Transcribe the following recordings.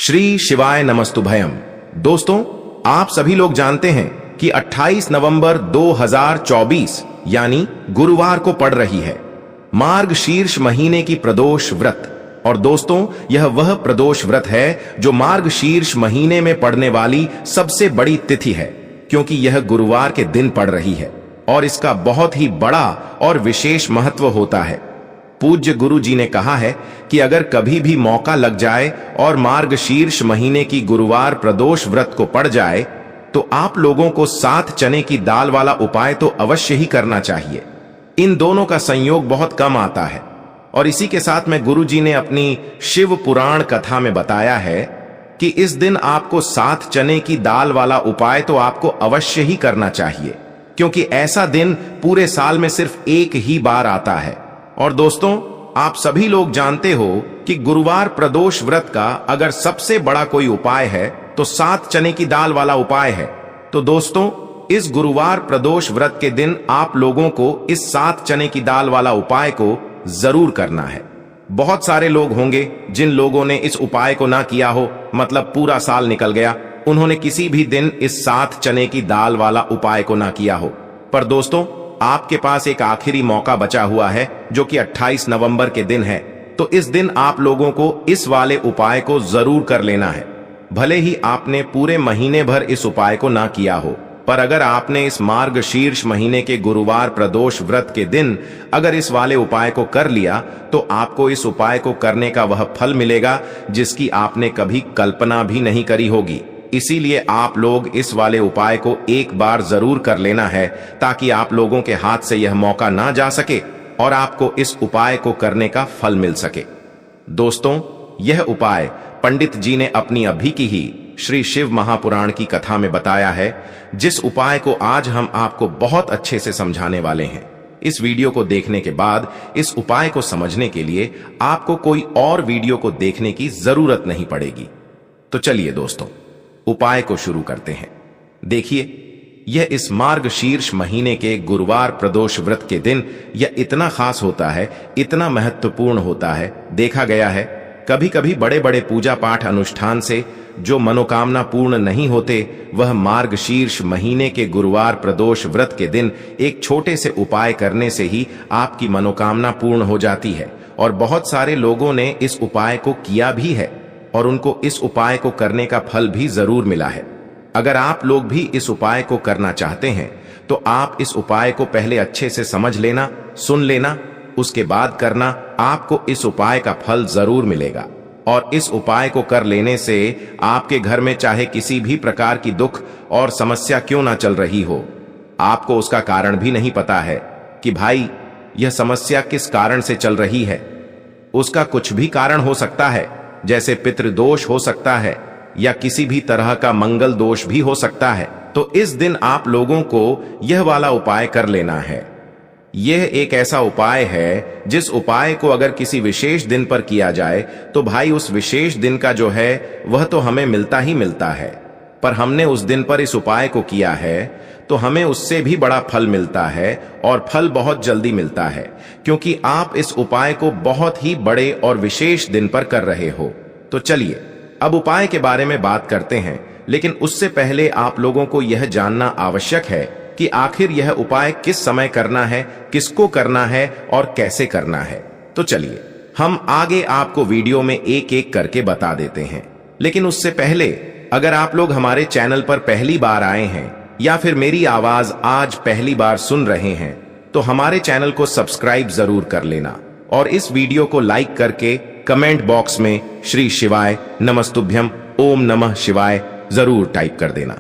श्री शिवाय नमस्तुभयम। दोस्तों, आप सभी लोग जानते हैं कि 28 नवंबर 2024 यानी गुरुवार को पड़ रही है मार्गशीर्ष महीने की प्रदोष व्रत। और दोस्तों, यह वह प्रदोष व्रत है जो मार्गशीर्ष महीने में पड़ने वाली सबसे बड़ी तिथि है, क्योंकि यह गुरुवार के दिन पड़ रही है और इसका बहुत ही बड़ा और विशेष महत्व होता है। पूज्य गुरु जी ने कहा है कि अगर कभी भी मौका लग जाए और मार्गशीर्ष महीने की गुरुवार प्रदोष व्रत को पड़ जाए तो आप लोगों को 7 चने की दाल वाला उपाय तो अवश्य ही करना चाहिए। इन दोनों का संयोग बहुत कम आता है और इसी के साथ में गुरु जी ने अपनी शिव पुराण कथा में बताया है कि इस दिन आपको 7 चने की दाल वाला उपाय तो आपको अवश्य ही करना चाहिए, क्योंकि ऐसा दिन पूरे साल में सिर्फ एक ही बार आता है। और दोस्तों, आप सभी लोग जानते हो कि गुरुवार प्रदोष व्रत का अगर सबसे बड़ा कोई उपाय है तो 7 चने की दाल वाला उपाय है। तो दोस्तों, इस गुरुवार प्रदोष व्रत के दिन आप लोगों को इस 7 चने की दाल वाला उपाय को जरूर करना है। बहुत सारे लोग होंगे जिन लोगों ने इस उपाय को ना किया हो, मतलब पूरा साल निकल गया, उन्होंने किसी भी दिन इस 7 चने की दाल वाला उपाय को ना किया हो। पर दोस्तों, आपके पास एक आखिरी मौका बचा हुआ है जो कि 28 नवंबर के दिन है। तो इस दिन आप लोगों को इस वाले उपाय को जरूर कर लेना है। भले ही आपने पूरे महीने भर इस उपाय को ना किया हो, पर अगर आपने इस मार्गशीर्ष महीने के गुरुवार प्रदोष व्रत के दिन अगर इस वाले उपाय को कर लिया तो आपको इस उपाय को करने का वह फल मिलेगा जिसकी आपने कभी कल्पना भी नहीं करी होगी। इसीलिए आप लोग इस वाले उपाय को एक बार जरूर कर लेना है, ताकि आप लोगों के हाथ से यह मौका ना जा सके और आपको इस उपाय को करने का फल मिल सके। दोस्तों, यह उपाय पंडित जी ने अपनी अभी की ही श्री शिव महापुराण की कथा में बताया है, जिस उपाय को आज हम आपको बहुत अच्छे से समझाने वाले हैं। इस वीडियो को देखने के बाद इस उपाय को समझने के लिए आपको कोई और वीडियो को देखने की जरूरत नहीं पड़ेगी। तो चलिए दोस्तों, उपाय को शुरू करते हैं। देखिए, यह इस मार्गशीर्ष महीने के गुरुवार प्रदोष व्रत के दिन यह इतना खास होता है, इतना महत्वपूर्ण होता है। देखा गया है कभी कभी बड़े बड़े पूजा पाठ अनुष्ठान से जो मनोकामना पूर्ण नहीं होते, वह मार्गशीर्ष महीने के गुरुवार प्रदोष व्रत के दिन एक छोटे से उपाय करने से ही आपकी मनोकामना पूर्ण हो जाती है। और बहुत सारे लोगों ने इस उपाय को किया भी है और उनको इस उपाय को करने का फल भी जरूर मिला है। अगर आप लोग भी इस उपाय को करना चाहते हैं तो आप इस उपाय को पहले अच्छे से समझ लेना, सुन लेना, उसके बाद करना। आपको इस उपाय का फल जरूर मिलेगा और इस उपाय को कर लेने से आपके घर में चाहे किसी भी प्रकार की दुख और समस्या क्यों ना चल रही हो, आपको उसका कारण भी नहीं पता है कि भाई यह समस्या किस कारण से चल रही है। उसका कुछ भी कारण हो सकता है, जैसे पितृदोष हो सकता है या किसी भी तरह का मंगल दोष भी हो सकता है। तो इस दिन आप लोगों को यह वाला उपाय कर लेना है। यह एक ऐसा उपाय है जिस उपाय को अगर किसी विशेष दिन पर किया जाए तो भाई उस विशेष दिन का जो है वह तो हमें मिलता ही मिलता है, पर हमने उस दिन पर इस उपाय को किया है तो हमें उससे भी बड़ा फल मिलता है और फल बहुत जल्दी मिलता है, क्योंकि आप इस उपाय को बहुत ही बड़े और विशेष दिन पर कर रहे हो। तो चलिए अब उपाय के बारे में बात करते हैं, लेकिन उससे पहले आप लोगों को यह जानना आवश्यक है कि आखिर यह उपाय किस समय करना है, किसको करना है और कैसे करना है। तो चलिए हम आगे आपको वीडियो में एक एक करके बता देते हैं। लेकिन उससे पहले अगर आप लोग हमारे चैनल पर पहली बार आए हैं या फिर मेरी आवाज आज पहली बार सुन रहे हैं तो हमारे चैनल को सब्सक्राइब जरूर कर लेना और इस वीडियो को लाइक करके कमेंट बॉक्स में श्री शिवाय नमस्तुभ्यम ओम नमः शिवाय जरूर टाइप कर देना।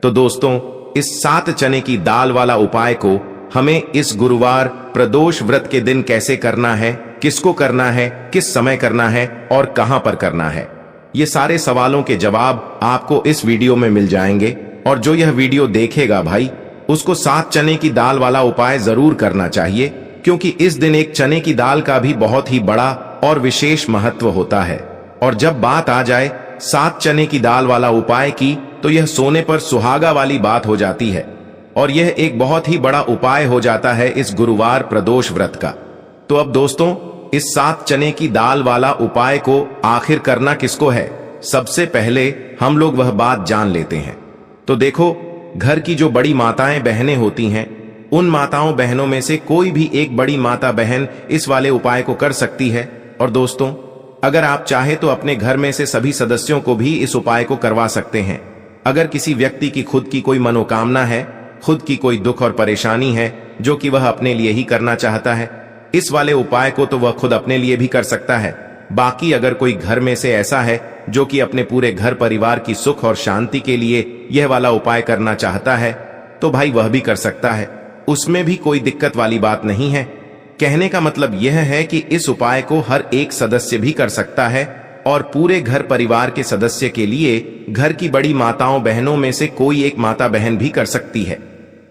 तो दोस्तों, इस 7 चने की दाल वाला उपाय को हमें इस गुरुवार प्रदोष व्रत के दिन कैसे करना है, किसको करना है, किस समय करना है और कहां पर करना है, ये सारे सवालों के जवाब आपको इस वीडियो में मिल जाएंगे। और जो यह वीडियो देखेगा भाई, उसको 7 चने की दाल वाला उपाय जरूर करना चाहिए, क्योंकि इस दिन एक चने की दाल का भी बहुत ही बड़ा और विशेष महत्व होता है। और जब बात आ जाए 7 चने की दाल वाला उपाय की, तो यह सोने पर सुहागा वाली बात हो जाती है और यह एक बहुत ही बड़ा उपाय हो जाता है इस गुरुवार प्रदोष व्रत का। तो अब दोस्तों, इस 7 चने की दाल वाला उपाय को आखिर करना किसको है, सबसे पहले हम लोग वह बात जान लेते हैं। तो देखो, घर की जो बड़ी माताएं बहनें होती हैं, उन माताओं बहनों में से कोई भी एक बड़ी माता बहन इस वाले उपाय को कर सकती है। और दोस्तों, अगर आप चाहे तो अपने घर में से सभी सदस्यों को भी इस उपाय को करवा सकते हैं। अगर किसी व्यक्ति की खुद की कोई मनोकामना है, खुद की कोई दुख और परेशानी है जो कि वह अपने लिए ही करना चाहता है, इस वाले उपाय को तो वह खुद अपने लिए भी कर सकता है। बाकी अगर कोई घर में से ऐसा है जो कि अपने पूरे घर परिवार की सुख और शांति के लिए यह वाला उपाय करना चाहता है, तो भाई वह भी कर सकता है। उसमें भी कोई दिक्कत वाली बात नहीं है। कहने का मतलब यह है कि इस उपाय को हर एक सदस्य भी कर सकता है और पूरे घर परिवार के सदस्य के लिए घर की बड़ी माताओं बहनों में से कोई एक माता बहन भी कर सकती है।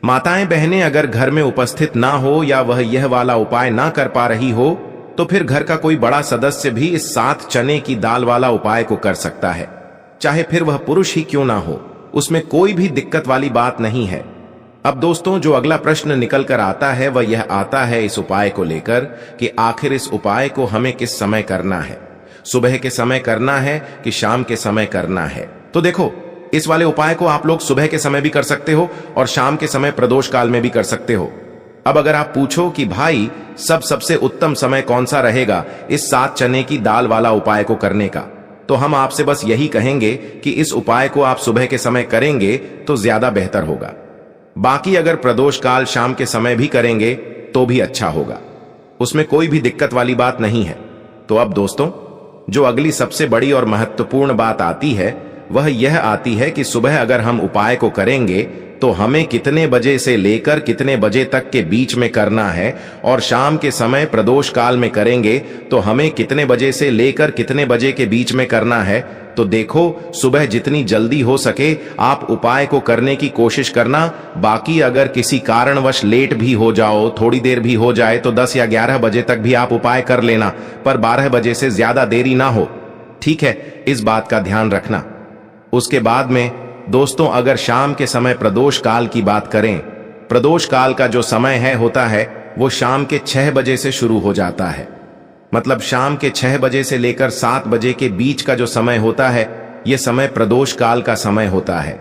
माताएं बहनें अगर घर में उपस्थित ना हो या वह यह वाला उपाय ना कर पा रही हो, तो फिर घर का कोई बड़ा सदस्य भी इस 7 चने की दाल वाला उपाय को कर सकता है, चाहे फिर वह पुरुष ही क्यों ना हो। उसमें कोई भी दिक्कत वाली बात नहीं है। अब दोस्तों, जो अगला प्रश्न निकल कर आता है वह यह आता है इस उपाय को लेकर कि आखिर इस उपाय को हमें किस समय करना है, सुबह के समय करना है कि शाम के समय करना है। तो देखो, इस वाले उपाय को आप लोग सुबह के समय भी कर सकते हो और शाम के समय प्रदोष काल में भी कर सकते हो। अब अगर आप पूछो कि भाई सबसे उत्तम समय कौन सा रहेगा इस 7 चने की दाल वाला उपाय को करने का, तो हम आपसे बस यही कहेंगे कि इस उपाय को आप सुबह के समय करेंगे तो ज्यादा बेहतर होगा। बाकी अगर प्रदोष काल शाम के समय भी करेंगे तो भी अच्छा होगा, उसमें कोई भी दिक्कत वाली बात नहीं है। तो अब दोस्तों, जो अगली सबसे बड़ी और महत्वपूर्ण बात आती है वह यह आती है कि सुबह अगर हम उपाय को करेंगे तो हमें कितने बजे से लेकर कितने बजे तक के बीच में करना है, और शाम के समय प्रदोष काल में करेंगे तो हमें कितने बजे से लेकर कितने बजे के बीच में करना है। तो देखो, सुबह जितनी जल्दी हो सके आप उपाय को करने की कोशिश करना। बाकी अगर किसी कारणवश लेट भी हो जाओ, थोड़ी देर भी हो जाए, तो 10 या 11 बजे तक भी आप उपाय कर लेना, पर 12 बजे से ज्यादा देरी ना हो। ठीक है, इस बात का ध्यान रखना। उसके बाद में दोस्तों, अगर शाम के समय प्रदोष काल की बात करें, प्रदोष काल का जो समय होता है वो शाम के 6 बजे से शुरू हो जाता है। मतलब शाम के 6 बजे से लेकर 7 बजे के बीच का जो समय होता है, यह समय प्रदोष काल का समय होता है।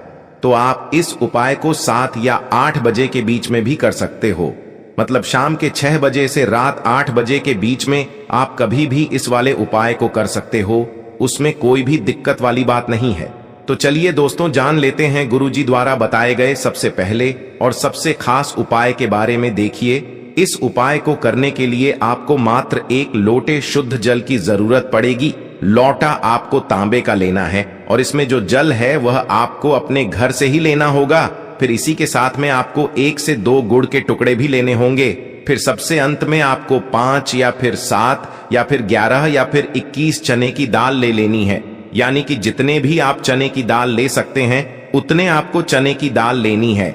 तो आप इस उपाय को 7 या 8 बजे के बीच में भी कर सकते हो। मतलब शाम के 6 बजे से रात 8 बजे के बीच में आप कभी भी इस वाले उपाय को कर सकते हो, उसमें कोई भी दिक्कत वाली बात नहीं है। तो चलिए दोस्तों, जान लेते हैं गुरुजी द्वारा बताए गए सबसे पहले और सबसे खास उपाय के बारे में। देखिए, इस उपाय को करने के लिए आपको मात्र 1 लोटे शुद्ध जल की जरूरत पड़ेगी। लोटा आपको तांबे का लेना है और इसमें जो जल है वह आपको अपने घर से ही लेना होगा। फिर इसी के साथ में आपको 1 से 2 गुड़ के टुकड़े भी लेने होंगे। फिर सबसे अंत में आपको 5 या फिर 7 या फिर 11 या फिर 21 चने की दाल ले लेनी है। यानी कि जितने भी आप चने की दाल ले सकते हैं उतने आपको चने की दाल लेनी है।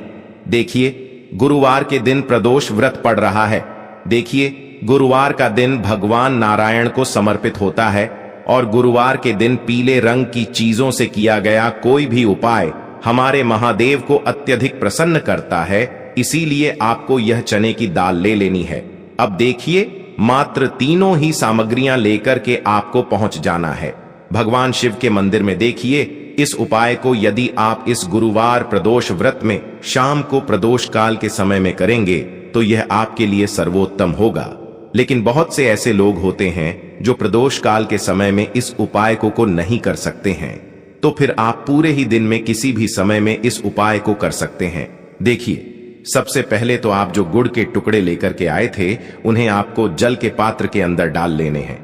देखिए, गुरुवार के दिन प्रदोष व्रत पड़ रहा है। देखिए, गुरुवार का दिन भगवान नारायण को समर्पित होता है और गुरुवार के दिन पीले रंग की चीजों से किया गया कोई भी उपाय हमारे महादेव को अत्यधिक प्रसन्न करता है। इसीलिए आपको यह चने की दाल ले लेनी है। अब देखिए, मात्र तीनों ही सामग्रियां लेकर के आपको पहुंच जाना है भगवान शिव के मंदिर में। देखिए, इस उपाय को यदि आप इस गुरुवार प्रदोष व्रत में शाम को प्रदोष काल के समय में करेंगे तो यह आपके लिए सर्वोत्तम होगा। लेकिन बहुत से ऐसे लोग होते हैं जो प्रदोष काल के समय में इस उपाय को नहीं कर सकते हैं, तो फिर आप पूरे ही दिन में किसी भी समय में इस उपाय को कर सकते हैं। देखिए, सबसे पहले तो आप जो गुड़ के टुकड़े लेकर के आए थे उन्हें आपको जल के पात्र के अंदर डाल लेने हैं।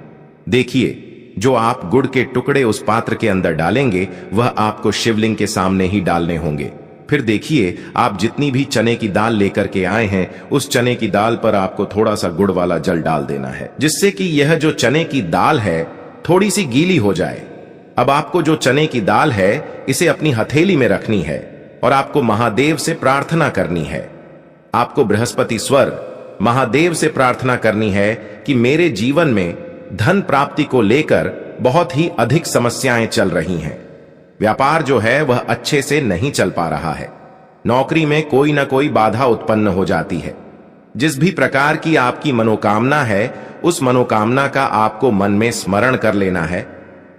देखिए, जो आप गुड़ के टुकड़े उस पात्र के अंदर डालेंगे वह आपको शिवलिंग के सामने ही डालने होंगे। फिर देखिए, आप जितनी भी चने की दाल लेकर के आए हैं उस चने की दाल पर आपको थोड़ा सा गुड़ वाला जल डाल देना है, जिससे कि यह जो चने की दाल है थोड़ी सी गीली हो जाए। अब आपको जो चने की दाल है इसे अपनी हथेली में रखनी है और आपको महादेव से प्रार्थना करनी है। आपको बृहस्पति स्वर महादेव से प्रार्थना करनी है कि मेरे जीवन में धन प्राप्ति को लेकर बहुत ही अधिक समस्याएं चल रही हैं। व्यापार जो है वह अच्छे से नहीं चल पा रहा है। नौकरी में कोई ना कोई बाधा उत्पन्न हो जाती है। जिस भी प्रकार की आपकी मनोकामना है उस मनोकामना का आपको मन में स्मरण कर लेना है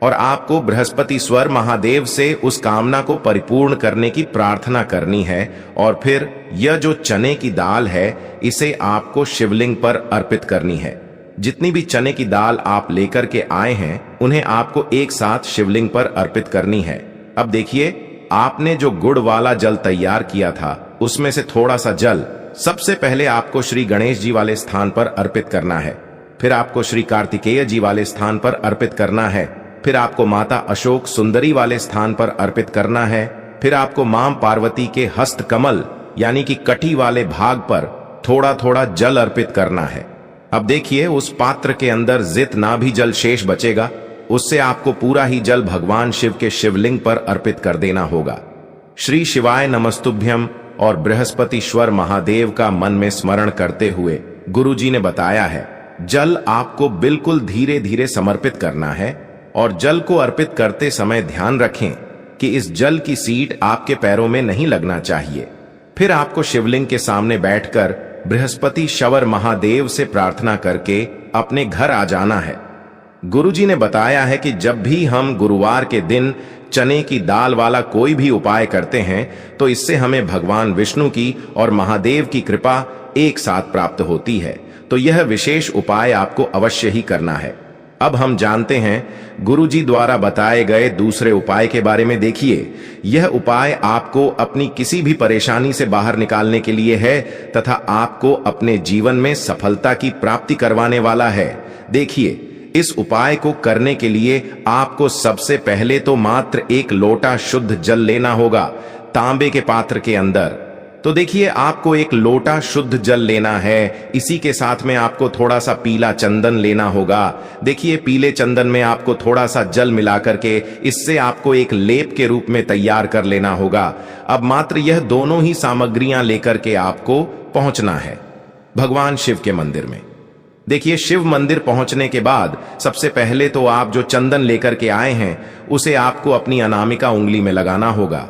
और आपको बृहस्पतिश्वर महादेव से उस कामना को परिपूर्ण करने की प्रार्थना करनी है। और फिर यह जो चने की दाल है इसे आपको शिवलिंग पर अर्पित करनी है। जितनी भी चने की दाल आप लेकर के आए हैं उन्हें आपको एक साथ शिवलिंग पर अर्पित करनी है। अब देखिए, आपने जो गुड़ वाला जल तैयार किया था उसमें से थोड़ा सा जल सबसे पहले आपको श्री गणेश जी वाले स्थान पर अर्पित करना है। फिर आपको श्री कार्तिकेय जी वाले स्थान पर अर्पित करना है। फिर आपको माता अशोक सुंदरी वाले स्थान पर अर्पित करना है। फिर आपको मां पार्वती के हस्त कमल यानी कि कटी वाले भाग पर थोड़ा थोड़ा जल अर्पित करना है। अब देखिए, उस पात्र के अंदर जितना भी जल शेष बचेगा उससे आपको पूरा ही जल भगवान शिव के शिवलिंग पर अर्पित कर देना होगा। श्री शिवाय नमस्तुभ्यम और बृहस्पतिश्वर महादेव का मन में स्मरण करते हुए गुरुजी ने बताया है, जल आपको बिल्कुल धीरे धीरे समर्पित करना है और जल को अर्पित करते समय ध्यान रखें कि इस जल की सीट आपके पैरों में नहीं लगना चाहिए। फिर आपको शिवलिंग के सामने बैठकर बृहस्पति शवर महादेव से प्रार्थना करके अपने घर आ जाना है। गुरुजी ने बताया है कि जब भी हम गुरुवार के दिन चने की दाल वाला कोई भी उपाय करते हैं तो इससे हमें भगवान विष्णु की और महादेव की कृपा एक साथ प्राप्त होती है। तो यह विशेष उपाय आपको अवश्य ही करना है। अब हम जानते हैं गुरुजी द्वारा बताए गए दूसरे उपाय के बारे में। देखिए, यह उपाय आपको अपनी किसी भी परेशानी से बाहर निकालने के लिए है तथा आपको अपने जीवन में सफलता की प्राप्ति करवाने वाला है। देखिए, इस उपाय को करने के लिए आपको सबसे पहले तो मात्र एक लोटा शुद्ध जल लेना होगा तांबे के पात्र के अंदर। तो देखिए, आपको एक लोटा शुद्ध जल लेना है। इसी के साथ में आपको थोड़ा सा पीला चंदन लेना होगा। देखिए, पीले चंदन में आपको थोड़ा सा जल मिला करके इससे आपको एक लेप के रूप में तैयार कर लेना होगा। अब मात्र यह दोनों ही सामग्रियां लेकर के आपको पहुंचना है भगवान शिव के मंदिर में। देखिए, शिव मंदिर पहुंचने के बाद सबसे पहले तो आप जो चंदन लेकर के आए हैं उसे आपको अपनी अनामिका उंगली में लगाना होगा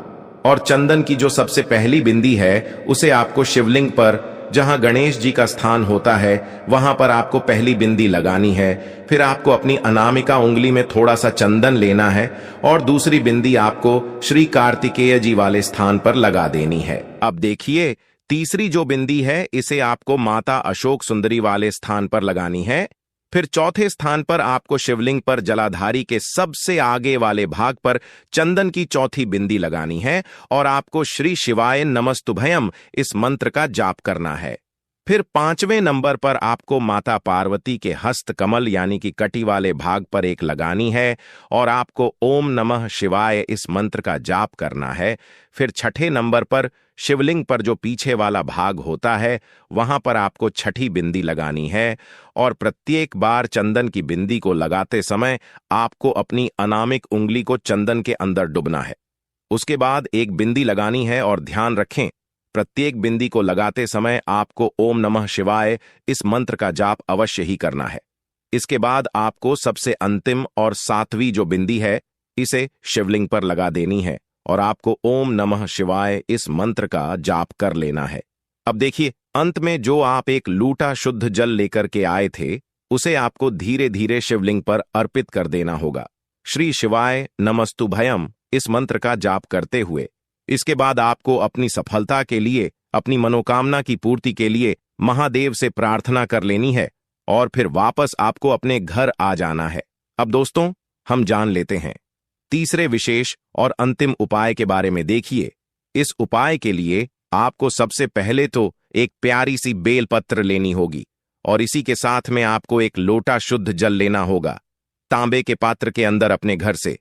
और चंदन की जो सबसे पहली बिंदी है उसे आपको शिवलिंग पर, जहां गणेश जी का स्थान होता है, वहां पर आपको पहली बिंदी लगानी है। फिर आपको अपनी अनामिका उंगली में थोड़ा सा चंदन लेना है और दूसरी बिंदी आपको श्री कार्तिकेय जी वाले स्थान पर लगा देनी है। अब देखिए, तीसरी जो बिंदी है इसे आपको माता अशोक सुंदरी वाले स्थान पर लगानी है। फिर चौथे स्थान पर आपको शिवलिंग पर जलाधारी के सबसे आगे वाले भाग पर चंदन की चौथी बिंदी लगानी है और आपको श्री शिवाय नमस्तुभयम इस मंत्र का जाप करना है। फिर पांचवें नंबर पर आपको माता पार्वती के हस्त कमल यानी कि कटी वाले भाग पर एक लगानी है और आपको ओम नमः शिवाय इस मंत्र का जाप करना है। फिर छठे नंबर पर शिवलिंग पर जो पीछे वाला भाग होता है वहां पर आपको छठी बिंदी लगानी है और प्रत्येक बार चंदन की बिंदी को लगाते समय आपको अपनी अनामिक उंगली को चंदन के अंदर डुबना है। उसके बाद एक बिंदी लगानी है और ध्यान रखें, प्रत्येक बिंदी को लगाते समय आपको ओम नमः शिवाय इस मंत्र का जाप अवश्य ही करना है। इसके बाद आपको सबसे अंतिम और सातवीं जो बिंदी है इसे शिवलिंग पर लगा देनी है और आपको ओम नमः शिवाय इस मंत्र का जाप कर लेना है। अब देखिए, अंत में जो आप एक लूटा शुद्ध जल लेकर के आए थे उसे आपको धीरे धीरे शिवलिंग पर अर्पित कर देना होगा, श्री शिवाय नमस्तुभयम इस मंत्र का जाप करते हुए। इसके बाद आपको अपनी सफलता के लिए, अपनी मनोकामना की पूर्ति के लिए महादेव से प्रार्थना कर लेनी है और फिर वापस आपको अपने घर आ जाना है। अब दोस्तों, हम जान लेते हैं तीसरे विशेष और अंतिम उपाय के बारे में। देखिए, इस उपाय के लिए आपको सबसे पहले तो एक प्यारी सी बेलपत्र लेनी होगी और इसी के साथ में आपको एक लोटा शुद्ध जल लेना होगा तांबे के पात्र के अंदर अपने घर से।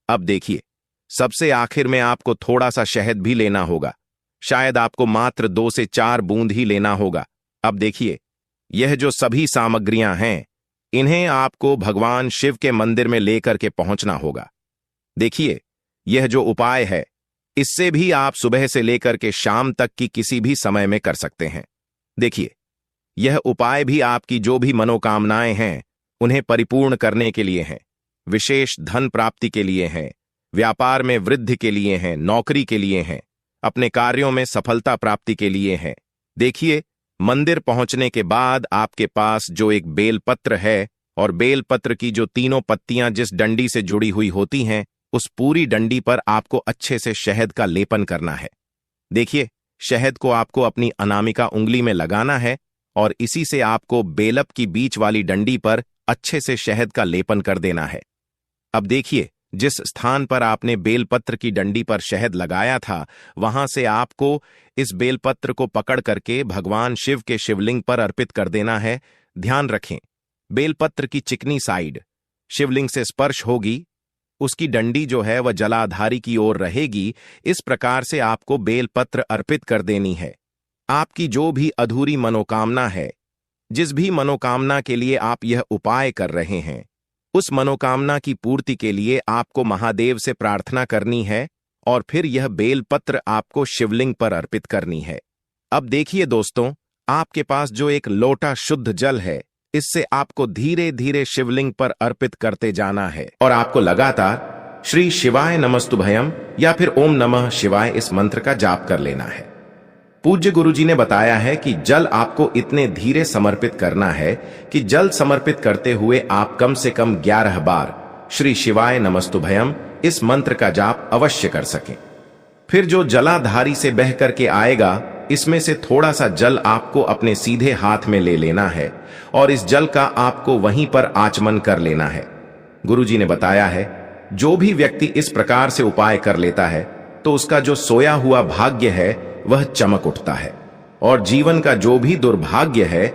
अब देखिए, सबसे आखिर में आपको थोड़ा सा शहद भी लेना होगा। शायद आपको मात्र 2 से 4 बूंद ही लेना होगा। अब देखिए, यह जो सभी सामग्रियां हैं इन्हें आपको भगवान शिव के मंदिर में लेकर के पहुंचना होगा। देखिए, यह जो उपाय है इससे भी आप सुबह से लेकर के शाम तक की किसी भी समय में कर सकते हैं। देखिए, यह उपाय भी आपकी जो भी मनोकामनाएं हैं उन्हें परिपूर्ण करने के लिए हैं, विशेष धन प्राप्ति के लिए हैं, व्यापार में वृद्धि के लिए हैं, नौकरी के लिए हैं, अपने कार्यों में सफलता प्राप्ति के लिए हैं। देखिए, मंदिर पहुंचने के बाद आपके पास जो एक बेलपत्र है और बेलपत्र की जो तीनों पत्तियां जिस डंडी से जुड़ी हुई होती हैं, उस पूरी डंडी पर आपको अच्छे से शहद का लेपन करना है। देखिए, शहद को आपको अपनी अनामिका उंगली में लगाना है और इसी से आपको बेलप की बीच वाली डंडी पर अच्छे से शहद का लेपन कर देना है। अब देखिए, जिस स्थान पर आपने बेलपत्र की डंडी पर शहद लगाया था, वहां से आपको इस बेलपत्र को पकड़ करके भगवान शिव के शिवलिंग पर अर्पित कर देना है। ध्यान रखें, बेलपत्र की चिकनी साइड शिवलिंग से स्पर्श होगी, उसकी डंडी जो है वह जलाधारी की ओर रहेगी। इस प्रकार से आपको बेलपत्र अर्पित कर देनी है। आपकी जो भी अधूरी मनोकामना है, जिस भी मनोकामना के लिए आप यह उपाय कर रहे हैं, उस मनोकामना की पूर्ति के लिए आपको महादेव से प्रार्थना करनी है और फिर यह बेलपत्र आपको शिवलिंग पर अर्पित करनी है। अब देखिए दोस्तों, आपके पास जो एक लोटा शुद्ध जल है, इससे आपको धीरे धीरे शिवलिंग पर अर्पित करते जाना है और आपको लगातार श्री शिवाय नमस्तुभयम या फिर ओम नमः शिवाय इस मंत्र का जाप कर लेना है। पूज्य गुरुजी ने बताया है कि जल आपको इतने धीरे समर्पित करना है कि जल समर्पित करते हुए आप कम से कम 11 बार श्री शिवाय नमस्तुभयम इस मंत्र का जाप अवश्य कर सकें। फिर जो जलाधारी से बह करके आएगा, इसमें से थोड़ा सा जल आपको अपने सीधे हाथ में ले लेना है और इस जल का आपको वहीं पर आचमन कर लेना है। गुरुजी ने बताया है, जो भी व्यक्ति इस प्रकार से उपाय कर लेता है तो उसका जो सोया हुआ भाग्य है वह चमक उठता है और जीवन का जो भी दुर्भाग्य है